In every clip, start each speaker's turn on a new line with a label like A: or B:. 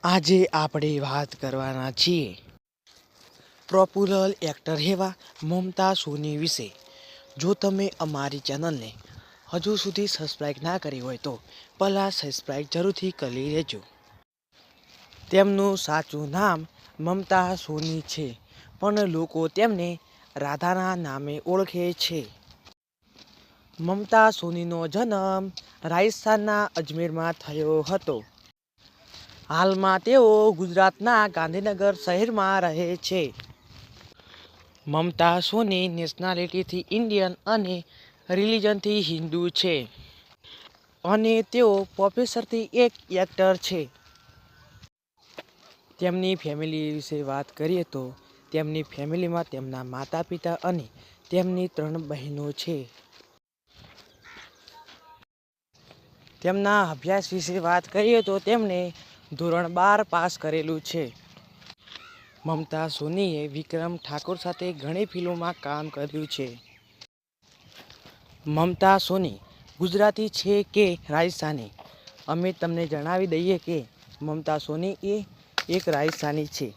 A: આજે આપણે વાત કરવાના છીએ પોપ્યુલર એક્ટર એવા મમતા સોની વિશે. જો તમે અમારી ચેનલને હજુ સુધી સબસ્ક્રાઈબ ના કરી હોય તો પહેલાં સબસ્ક્રાઈબ જરૂરથી કરી લેજો. તેમનું સાચું નામ મમતા સોની છે, પણ લોકો તેમને રાધાના નામે ઓળખે છે. મમતા સોનીનો જન્મ રાજસ્થાનના અજમેરમાં થયો હતો. હાલમાં તેઓ ગુજરાતના ગાંધીનગર શહેરમાં રહે છે. મમતા સોની નેશનાલિટીથી ઇન્ડિયન અને રિલિજનથી હિન્દુ છે, અને તેઓ પ્રોફેશનથી એક એક્ટર છે. તેમની ફેમિલી વિશે વાત કરીએ તો તેમની ફેમિલીમાં તેમના માતા પિતા અને તેમની 3 બહેનો છે. તેમના અભ્યાસ વિશે વાત કરીએ તો તેમણે ધોરણ 12 પાસ કરેલું છે. મમતા સોનીએ વિક્રમ ઠાકોર સાથે ઘણી ફિલ્મોમાં કામ કર્યું છે. મમતા સોની ગુજરાતી છે કે રાજસ્થાની? અમે તમને જણાવી દઈએ કે મમતા સોની એ એક રાજસ્થાની છે.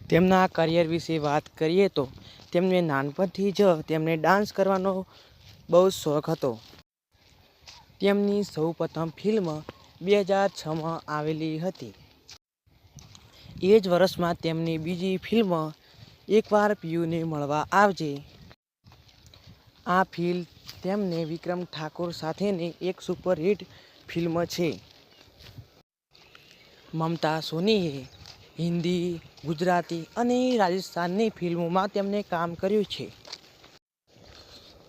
A: તેમના કરિયર વિશે વાત કરીએ તો તેમને નાનપણથી જ તેમને ડાન્સ કરવાનો બહુ શોખ હતો. તેમની સૌપ્રથમ ફિલ્મ 2006માં આવેલી હતી. એ જ વર્ષમાં તેમની બીજી ફિલ્મ એકવાર પિયુને મળવા આવજે. આ ફિલ્મ તેમને વિક્રમ ઠાકોર સાથેની એક સુપરહિટ ફિલ્મ છે. મમતા સોનીએ હિન્દી, ગુજરાતી અને રાજસ્થાની ફિલ્મોમાં તેમણે કામ કર્યું છે.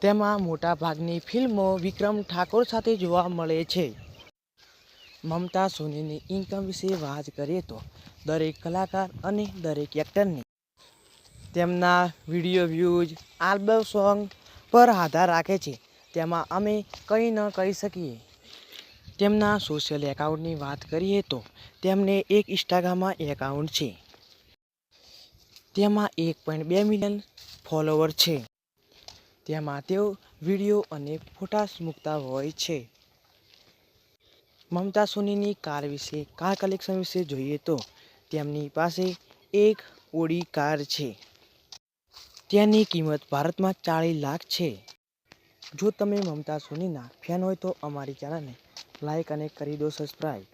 A: તેમાં મોટાભાગની ફિલ્મો વિક્રમ ઠાકોર સાથે જોવા મળે છે. મમતા સોનીની ઇન્કમ વિશે વાત કરીએ તો દરેક કલાકાર અને દરેક એક્ટરની તેમના વિડીયો વ્યૂઝ, આલ્બમ સોંગ પર આધાર રાખે છે. તેમાં અમે કંઈ ન કહી શકીએ. તેમના સોશિયલ એકાઉન્ટની વાત કરીએ તો તેમને એક ઇન્સ્ટાગ્રામ એકાઉન્ટ છે. તેમાં 1.2 મિલિયન ફોલોવર છે. તેમાં તેઓ વિડીયો અને ફોટા મૂકતા હોય છે. મમતા સોનીની કાર કલેક્શન વિશે જોઈએ તો તેમની પાસે એક ઓડી કાર છે. તેની કિંમત ભારતમાં 40 લાખ છે. જો તમે મમતા સોનીના ફેન હોય તો અમારી ચેનલને લાઈક અને કરી દો સબસ્ક્રાઈબ.